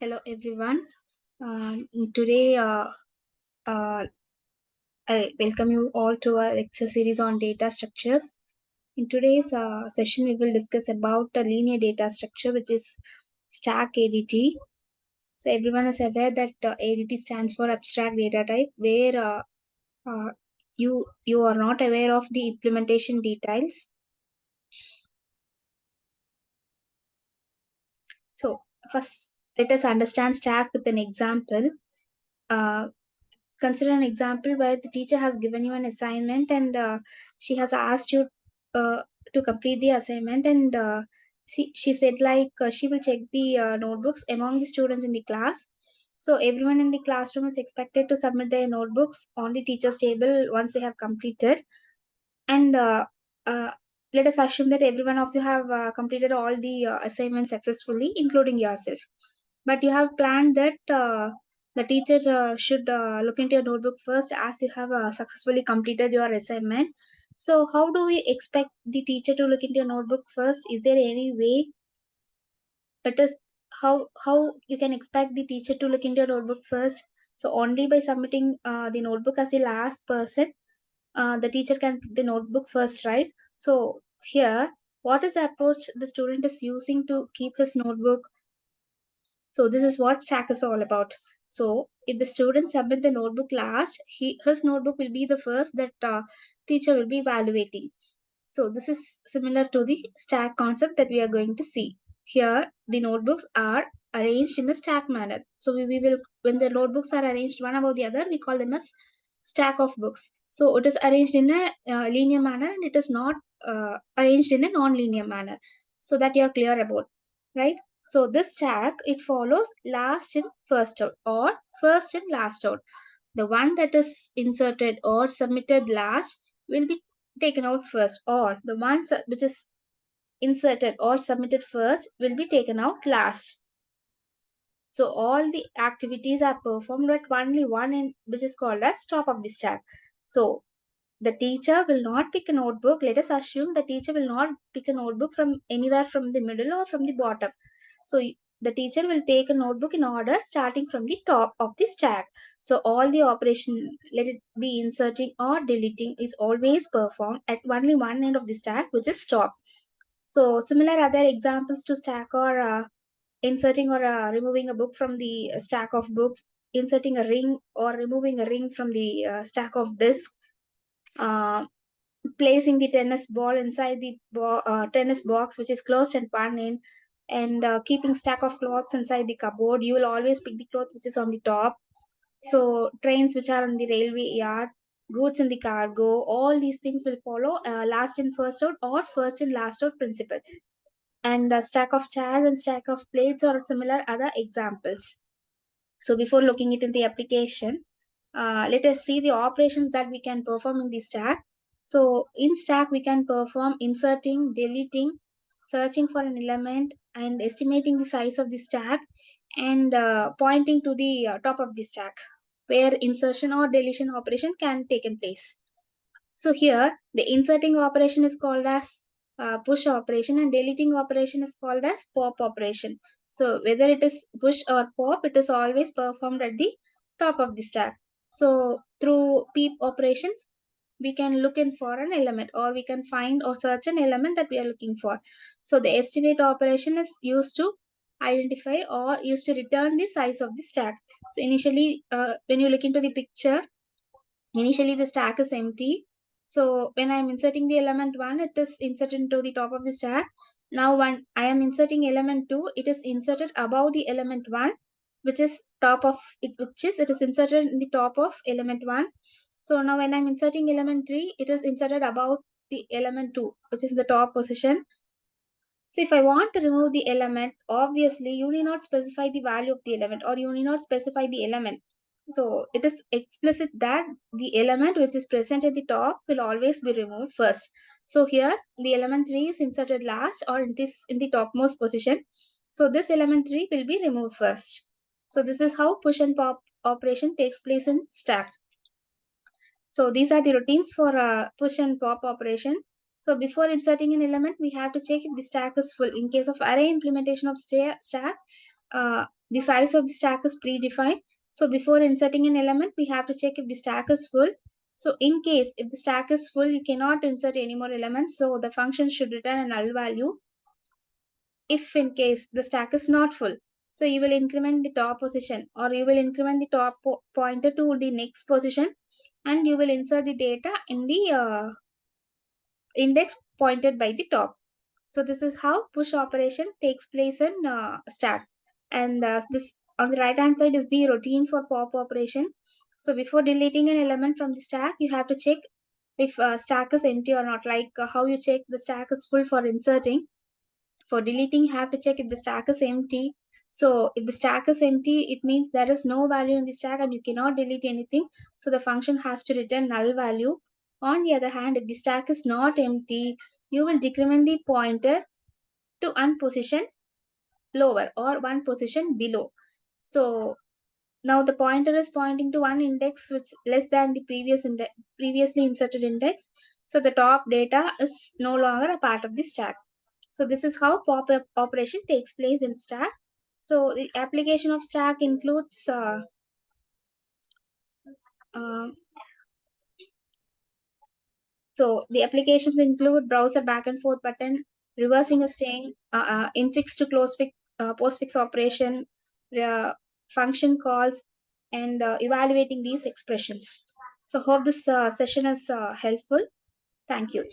Hello everyone. Today, I welcome you all to our lecture series on data structures. In today's session, we will discuss about a linear data structure, which is stack ADT. So everyone is aware that ADT stands for abstract data type, where uh, you are not aware of the implementation details. So first, let us understand stack with an example. Uh, Consider an example where the teacher has given you an assignment and she has asked you uh, to complete the assignment, and she said she will check the notebooks among the students in the class. So everyone in the classroom is expected to submit their notebooks on the teacher's table once they have completed. And uh, let us assume that every one of you have completed all the assignments successfully, including yourself. But you have planned that the teacher should look into your notebook first, as you have successfully completed your assignment. So, how do we expect the teacher to look into your notebook first? Is there any way? It is how you can expect the teacher to look into your notebook first. So, only by submitting the notebook as the last person, the teacher can pick the notebook first, right? So, here, what is the approach the student is using to keep his notebook? So this is what stack is all about. So if the student submit the notebook last, his notebook will be the first that teacher will be evaluating. So this is similar to the stack concept that we are going to see. Here the notebooks are arranged in a stack manner. So we will, when the notebooks are arranged one above the other, we call them as stack of books. So it is arranged in a linear manner, and it is not arranged in a non-linear manner. So that you are clear about, right? So this stack, it follows last in first out or first in last out. The one that is inserted or submitted last will be taken out first, or the one which is inserted or submitted first will be taken out last. So all the activities are performed at only one end, which is called as top of the stack. So the teacher will not pick a notebook. Let us assume the teacher will not pick a notebook from anywhere from the middle or from the bottom. So the teacher will take a notebook in order starting from the top of the stack. So all the operation, let it be inserting or deleting, is always performed at only one end of the stack, which is top. So similar other examples to stack are inserting or removing a book from the stack of books, inserting a ring or removing a ring from the stack of disc, uh, placing the tennis ball inside the tennis box, which is closed at one end, and keeping stack of clothes inside the cupboard. You will always pick the cloth which is on the top. So trains which are on the railway yard, goods in the cargo, all these things will follow last in first out or first in last out principle. And a stack of chairs and stack of plates or similar other examples. So before looking into the application, let us see the operations that we can perform in the stack. So in stack, we can perform inserting, deleting, searching for an element, and estimating the size of the stack, and pointing to the top of the stack, where insertion or deletion operation can take place. So here, the inserting operation is called as push operation, and deleting operation is called as pop operation. So whether it is push or pop, it is always performed at the top of the stack. So through peep operation, we can look in for an element, or we can find or search an element that we are looking for. So the estimate operation is used to identify or used to return the size of the stack. So initially, when you look into the picture, initially the stack is empty. So when I'm inserting the element 1, it is inserted into the top of the stack. Now when I am inserting element 2, it is inserted above the element 1, which is top of it, it is inserted in the top of element 1. So now when I'm inserting element 3, it is inserted above the element 2, which is the top position. So if I want to remove the element, obviously you need not specify the value of the element, or you need not specify the element. So it is explicit that the element which is present at the top will always be removed first. So here the element 3 is inserted last, or it is in the topmost position. So this element 3 will be removed first. So this is how push and pop operation takes place in stack. So these are the routines for push and pop operation. So before inserting an element, we have to check if the stack is full. In case of array implementation of stack, the size of the stack is predefined. So before inserting an element, we have to check if the stack is full. So in case if the stack is full, you cannot insert any more elements. So the function should return a null value. If in case the stack is not full, so you will increment the top position, or you will increment the top pointer to the next position, and you will insert the data in the index pointed by the top. So this is how push operation takes place in stack. And this on the right hand side is the routine for pop operation. So before deleting an element from the stack, you have to check if stack is empty or not. Like how you check the stack is full for inserting. For deleting, you have to check if the stack is empty. So if the stack is empty, it means there is no value in the stack and you cannot delete anything. So the function has to return null value. On the other hand, if the stack is not empty, you will decrement the pointer to one position lower or one position below. So now the pointer is pointing to one index which less than the previously inserted index. So the top data is no longer a part of the stack. So this is how pop-up operation takes place in stack. So the application of stack includes uh, so the applications include browser back and forth button, reversing a string, infix to postfix operation, uh, function calls, and evaluating these expressions. So hope this session is helpful. Thank you.